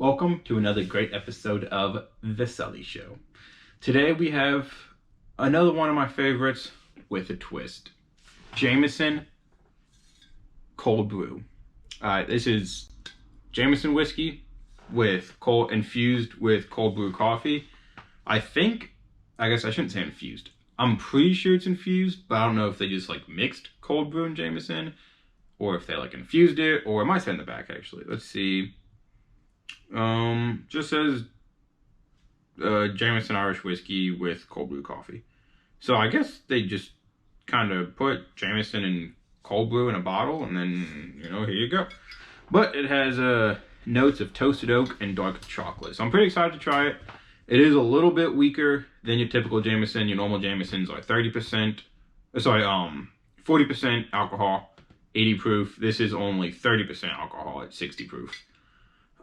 Welcome to another great episode of The Sully Show. Today we have another one of my favorites with a twist. Jameson Cold Brew. This is Jameson whiskey with infused with cold brew coffee. I guess I shouldn't say infused. I'm pretty sure it's infused, but I don't know if they just like mixed cold brew and Jameson, or if they like infused it, or it might say in the back actually. Let's see. Just says Jameson Irish whiskey with cold brew coffee. So I guess they just kind of put Jameson and cold brew in a bottle, and then, here you go. But it has notes of toasted oak and dark chocolate. So I'm pretty excited to try it. It is a little bit weaker than your typical Jameson. Your normal Jamesons are 40% alcohol, 80 proof. This is only 30% alcohol at 60 proof.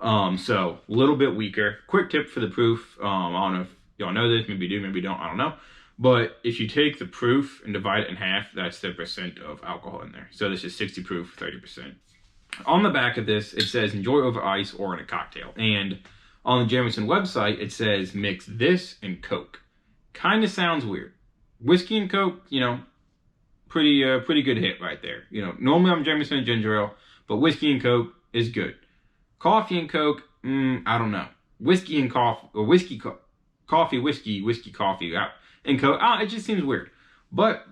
So a little bit weaker. Quick tip for the proof. I don't know if y'all know this, maybe you do, maybe you don't, I don't know. But if you take the proof and divide it in half, that's the percent of alcohol in there. So this is 60 proof, 30%. On the back of this, it says enjoy over ice or in a cocktail. And on the Jameson website, it says mix this and Coke. Kind of sounds weird. Whiskey and Coke, pretty good hit right there. Normally I'm Jameson and ginger ale, but whiskey and Coke is good. Coffee and Coke, I don't know. Whiskey and coffee, or coffee, whiskey, coffee, and Coke, it just seems weird. But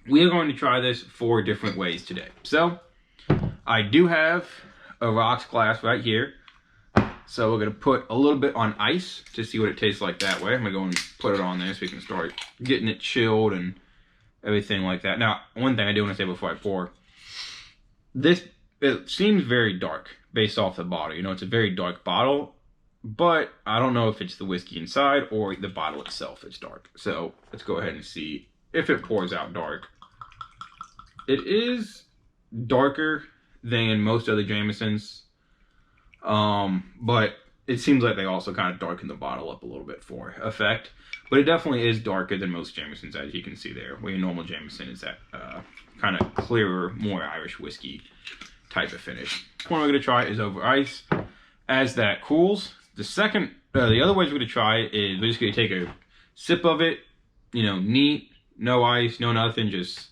we are going to try this 4 different ways today. So, I do have a rocks glass right here. So we're going to put a little bit on ice to see what it tastes like that way. I'm going to go and put it on there so we can start getting it chilled and everything like that. Now, one thing I do want to say before I pour. It seems very dark based off the bottle. It's a very dark bottle, but I don't know if it's the whiskey inside or the bottle itself is dark. So let's go ahead and see if it pours out dark. It is darker than most other Jamesons. But it seems like they also kind of darken the bottle up a little bit for effect. But it definitely is darker than most Jamesons, as you can see there. Where your normal Jameson is that kind of clearer, more Irish whiskey type of finish. The one we're going to try is over ice. As that cools, the other ways we're going to try it is we're just going to take a sip of it, neat, no ice, no nothing, just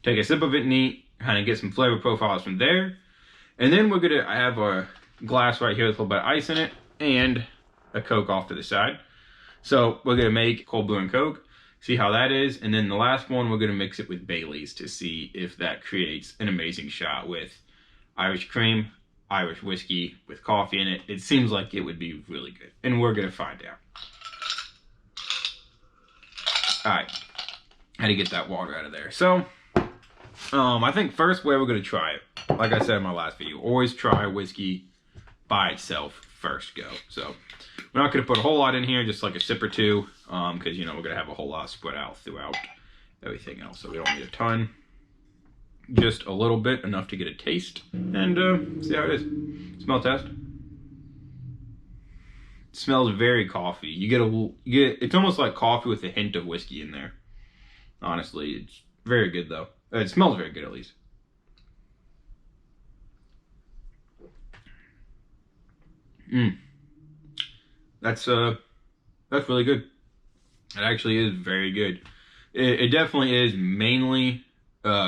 take a sip of it neat, kind of get some flavor profiles from there. And then we're going to have a glass right here with a little bit of ice in it and a Coke off to the side. So we're going to make cold brew and Coke, see how that is. And then the last one, we're going to mix it with Bailey's to see if that creates an amazing shot with Irish cream, Irish whiskey with coffee in it. It seems like it would be really good. And we're going to find out. Alright. Had to get that water out of there. So, I think first way we're going to try it, like I said in my last video, always try whiskey by itself first go. So, we're not going to put a whole lot in here, just like a sip or two, because, we're going to have a whole lot spread out throughout everything else. So, we don't need a ton. Just a little bit, enough to get a taste, and see how it is. Smell test. It smells very coffee. You get it's almost like coffee with a hint of whiskey in there. Honestly, it's very good though. It smells very good at least. That's really good. It actually is very good. It definitely is mainly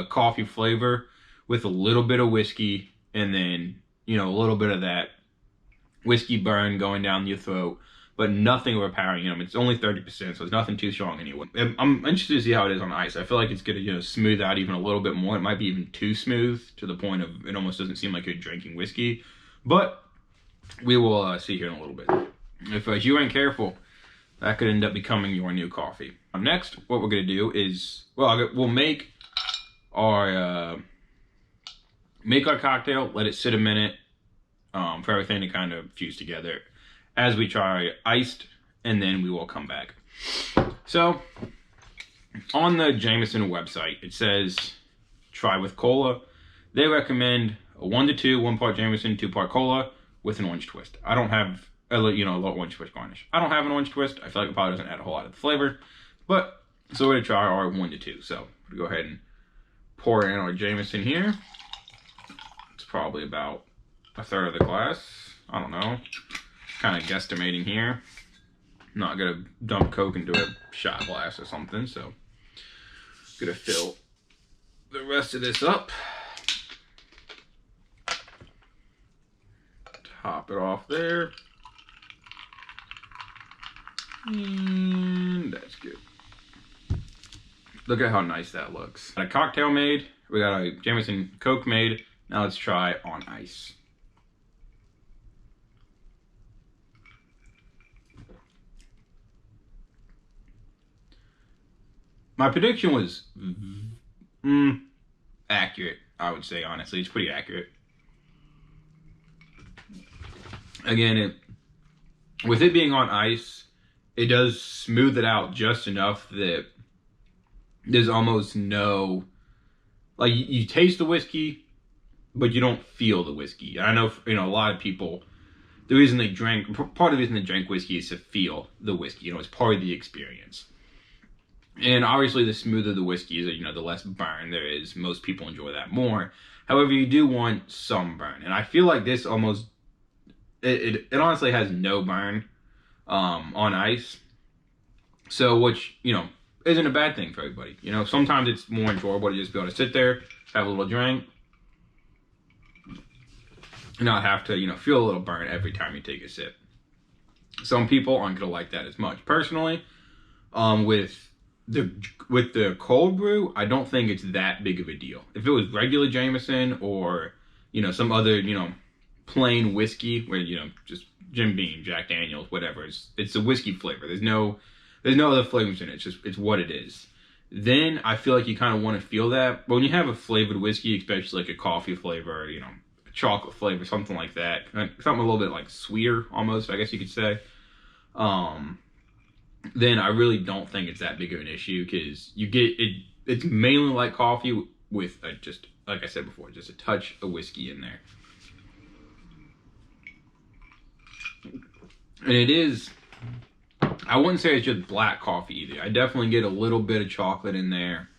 coffee flavor with a little bit of whiskey, and then a little bit of that whiskey burn going down your throat, but nothing overpowering. It's only 30%, so it's nothing too strong anyway. I'm interested to see how it is on ice. I feel like it's gonna smooth out even a little bit more. It might be even too smooth to the point of it almost doesn't seem like you're drinking whiskey, but we will see here in a little bit. If you ain't careful, that could end up becoming your new coffee. Next, what we're gonna do is, we'll make our cocktail, let it sit a minute for everything to kind of fuse together as we try iced, and then we will come back. So on the Jameson website, it says try with cola. They recommend a 1 to 2, 1 part Jameson, 2 part cola with an orange twist. I don't have a little orange twist garnish. I don't have an orange twist. I feel like it probably doesn't add a whole lot of the flavor, but so we're gonna try our 1 to 2. So we'll go ahead and pour in our Jameson here. It's probably about a third of the glass. I don't know. kind of guesstimating here. I'm not gonna dump Coke into a shot glass or something, so gonna fill the rest of this up. Top it off there. And that's good. Look at how nice that looks. Got a cocktail made. We got a Jameson Coke made. Now let's try on ice. My prediction was accurate, I would say, honestly. It's pretty accurate. Again, with it being on ice, it does smooth it out just enough that there's almost no, like, you taste the whiskey, but you don't feel the whiskey. I know, a lot of people, the reason they drink, part of the reason they drink whiskey is to feel the whiskey. It's part of the experience. And obviously, the smoother the whiskey is, the less burn there is. Most people enjoy that more. However, you do want some burn. And I feel like this almost, it honestly has no burn on ice. So, which, isn't a bad thing for everybody. Sometimes it's more enjoyable to just be able to sit there, have a little drink, and not have to, feel a little burn every time you take a sip. Some people aren't going to like that as much. Personally, with the cold brew, I don't think it's that big of a deal. If it was regular Jameson or, some other, plain whiskey where, just Jim Beam, Jack Daniels, whatever, it's a whiskey flavor. There's no other flavors in it. It's what it is. Then I feel like you kind of want to feel that. But when you have a flavored whiskey, especially like a coffee flavor, a chocolate flavor, something like that, something a little bit like sweeter almost, I guess you could say, then I really don't think it's that big of an issue, because you get it. It's mainly like coffee with just, like I said before, just a touch of whiskey in there. And it is, I wouldn't say it's just black coffee either. I definitely get a little bit of chocolate in there.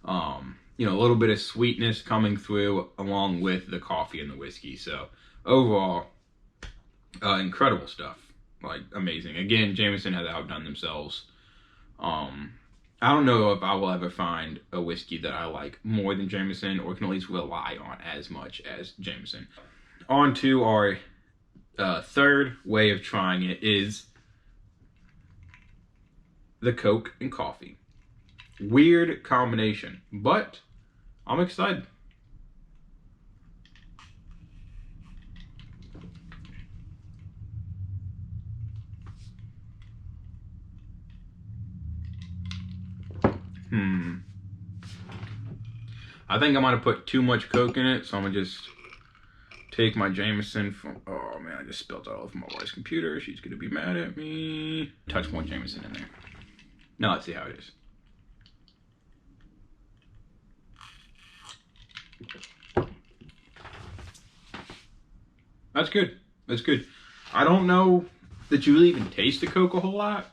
A little bit of sweetness coming through along with the coffee and the whiskey. So overall, incredible stuff. Like, amazing. Again, Jameson has outdone themselves. I don't know if I will ever find a whiskey that I like more than Jameson, or can at least rely on as much as Jameson. On to our third way of trying it is the Coke and coffee. Weird combination, but I'm excited. I think I might have put too much Coke in it, so I'm gonna just take my Jameson from, oh man, I just spilled it all over my wife's computer. She's gonna be mad at me. Touch more Jameson in there. Now let's see how it is. That's good. That's good. I don't know that you really even taste the Coke a whole lot.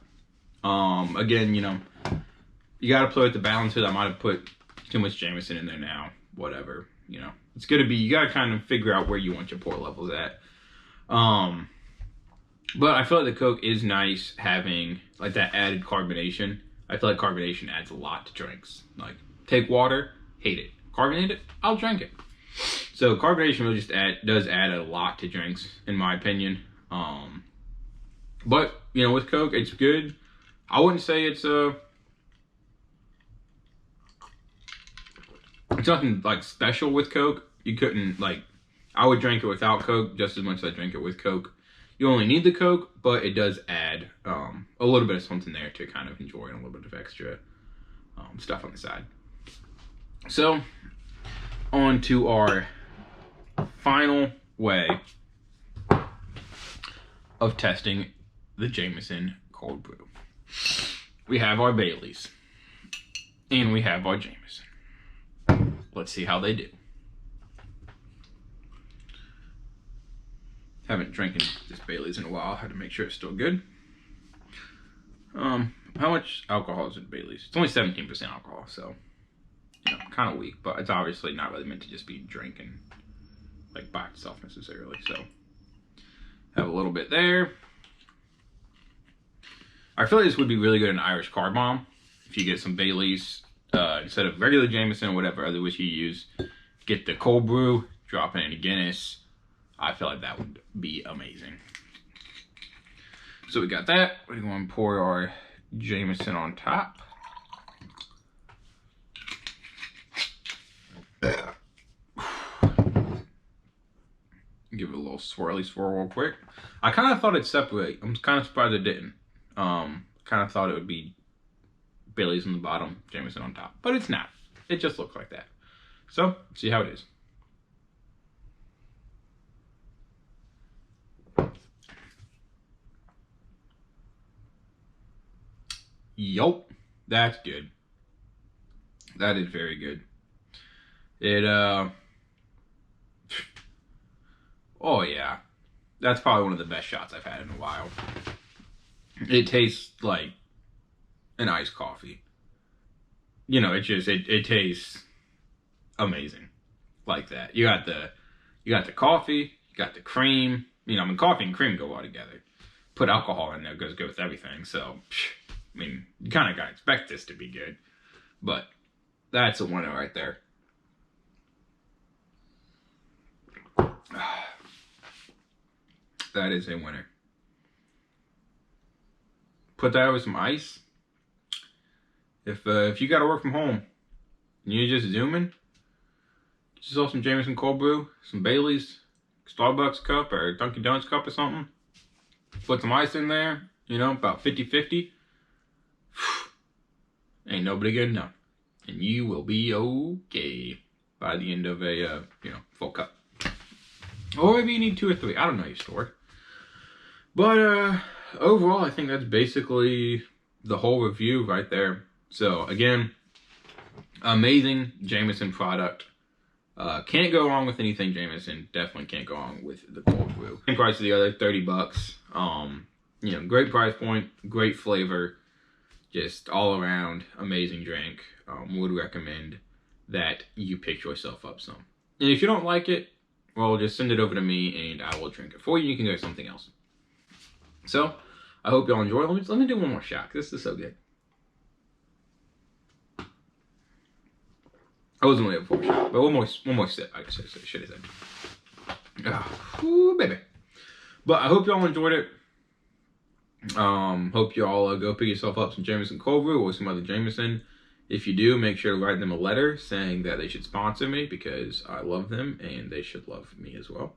Again, you gotta play with the balances. I might have put too much Jameson in there now. Whatever, it's gonna be, you gotta kind of figure out where you want your pour levels at. But I feel like the Coke is nice having like that added carbonation. I feel like carbonation adds a lot to drinks. Like, take water, hate it. Carbonate it, I'll drink it. So carbonation really just does add a lot to drinks, in my opinion. But with Coke, it's good. I wouldn't say it's nothing like special with Coke. You couldn't, like, I would drink it without Coke just as much as I drink it with Coke. You only need the Coke, but it does add a little bit of something there to kind of enjoy, and a little bit of extra stuff on the side. So, on to our final way of testing the Jameson Cold Brew. We have our Baileys, and we have our Jameson. Let's see how they do. Haven't drinking this Bailey's in a while. Had to make sure it's still good. How much alcohol is in Bailey's? It's only 17% alcohol, so kind of weak. But it's obviously not really meant to just be drinking like by itself necessarily. So Have a little bit there. I feel like this would be really good in Irish car bomb. If you get some Baileys, instead of regular Jameson or whatever other whiskey you use, get the cold brew, drop it in a Guinness. I feel like that would be amazing. So we got that. We're going to pour our Jameson on top. Give it a little swirly swirl real quick. I kind of thought it'd separate. I'm kind of surprised it didn't. Kind of thought it would be Bailey's on the bottom, Jameson on top. But it's not. It just looks like that. So, see how it is. Yup. That's good. That is very good. It, oh yeah. That's probably one of the best shots I've had in a while. It tastes like an iced coffee. You know, it tastes amazing. Like that. You got the coffee, you got the cream. You know, I mean, coffee and cream go well together. Put alcohol in there, goes good with everything. So, I mean, you kind of gotta expect this to be good. But that's a winner right there. That is a winner. Put that with some ice. If you gotta work from home and you're just zooming, get yourself some Jameson Cold Brew, some Bailey's, Starbucks cup or Dunkin' Donuts cup or something. Put some ice in there, you know, about 50-50. Ain't nobody gonna know. And you will be okay by the end of a, full cup. Or maybe you need 2 or 3. I don't know your story. But overall, I think that's basically the whole review right there. So again, amazing Jameson product. Can't go wrong with anything Jameson. Definitely can't go wrong with the cold brew. Same price of the other, $30. Great price point, great flavor, just all around amazing drink. Would recommend that you pick yourself up some. And if you don't like it, well, just send it over to me and I will drink it for you. You can get something else. So, I hope y'all enjoy. Let me do one more shot, because this is so good. I wasn't really up for a shot, but one more sip, I should have said. Ooh, baby. But I hope y'all enjoyed it. Hope y'all go pick yourself up some Jameson Cold Brew or some other Jameson. If you do, make sure to write them a letter saying that they should sponsor me, because I love them and they should love me as well.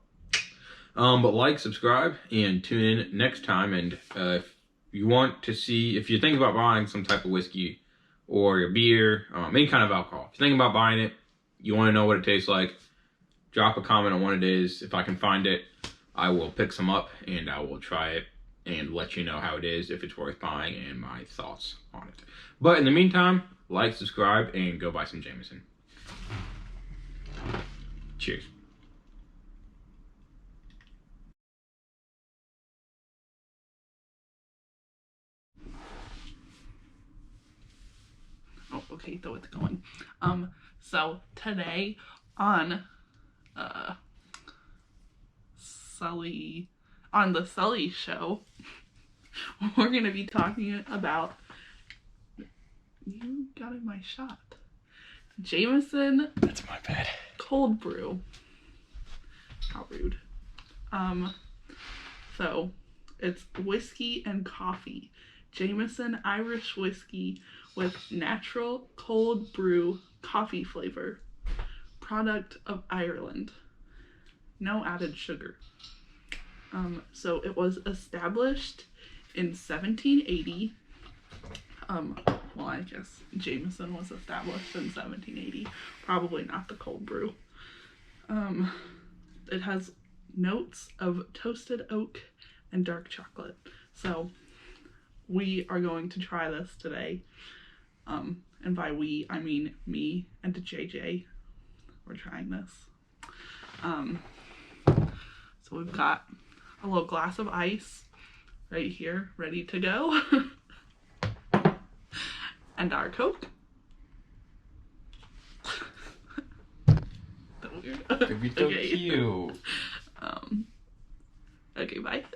But like, subscribe, and tune in next time. And if you want to see, if you think about buying some type of whiskey or a beer, any kind of alcohol, if you're thinking about buying it, you want to know what it tastes like, drop a comment on what it is. If I can find it, I will pick some up and I will try it and let you know how it is, if it's worth buying, and my thoughts on it. But in the meantime, like, subscribe, and go buy some Jameson. Cheers. Oh, okay, so it's going. So today on the Sully show, we're gonna be talking about, you got in my shot, Jameson, That's my bad, Cold Brew. How rude. So it's whiskey and coffee. Jameson Irish whiskey with natural cold brew coffee flavor. Product of Ireland. No added sugar. So it was established in 1780. Well, I guess Jameson was established in 1780. Probably not the cold brew. It has notes of toasted oak and dark chocolate. So we are going to try this today. And by we, I mean me and JJ. We're trying this. So we've got a little glass of ice right here, ready to go. And our Coke. So weird. It'd be so cute. Okay, Okay, bye.